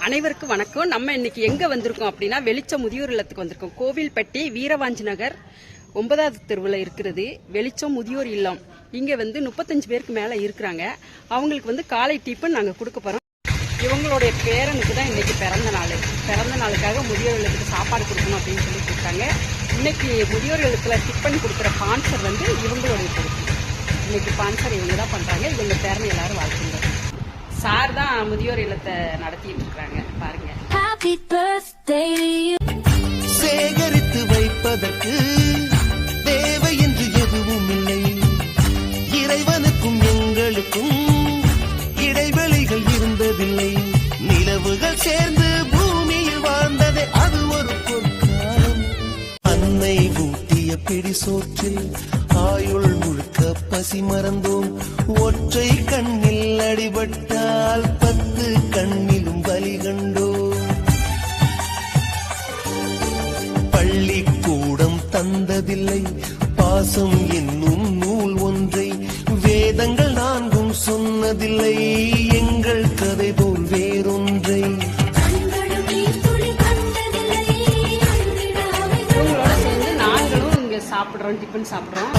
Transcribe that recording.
அனைவருக்கும் வணக்கம். நம்ம இன்னைக்கு எங்க வந்திருக்கோம் அப்படின்னா வெளிச்சம் முதியோர் இல்லத்துக்கு வந்திருக்கோம். கோவில்பட்டி வீரவாஞ்சி நகர் 9வது தெருவில் இருக்கிறது வெளிச்சம் முதியோர் இல்லம். இங்க 35 பேருக்கு மேல இருக்கிறாங்க. அவங்களுக்கு காலை டிஃபன் நாங்க கொடுக்க போறோம். இவங்களுடைய பேரனுக்கு தான் இன்னைக்கு பிறந்த நாளுக்காக முதியோர் இல்லத்துக்கு சாப்பாடு கொடுக்கணும் அப்படின்னு சொல்லி கொடுத்தாங்க. இன்னைக்கு முதியோர் இல்லத்துல டிஃபன் கொடுக்குற ஸ்பான்சர் இவங்களுடைய பொறுப்பு. இன்னைக்கு ஸ்பான்சர் இவங்க தான் பண்றாங்க. இவங்க பேரனை எல்லாரும் வாழ்த்துங்க. சார் தான் முதியோர் இல்லத்தை நடத்திட்டு இருக்காங்க. பாருங்க. சேகரித்து வைப்பதற்கு தேவை என்று எதுவும் இல்லை. இறைவனுக்கும் எங்களுக்கும் இடைவெளிகள் இருந்ததில்லை. நிலவுகள் சேர்ந்து பூமியில் வாழ்ந்ததே அது ஒரு பொற்காலம். அன்னை ஊட்டிய பிடி சோற்றில் ஆயுள் முழுக்க பசி மறந்தோம். ஒற்றை கண்ணில் அடிபட்டால் 10 கண்ணிலும் பலி கண்டோம். பள்ளிக்கூடம் தந்ததில்லை பாசம் என்னும் நூல் ஒன்றை. வேதங்கள் 4 சொன்னதில்லை எங்கள் கதை போல் வேறொன்றை. இவங்களோட சேர்ந்து நாங்களும் இங்க சாப்பிடுறோம், டிஃபன் சாப்பிடுறோம்.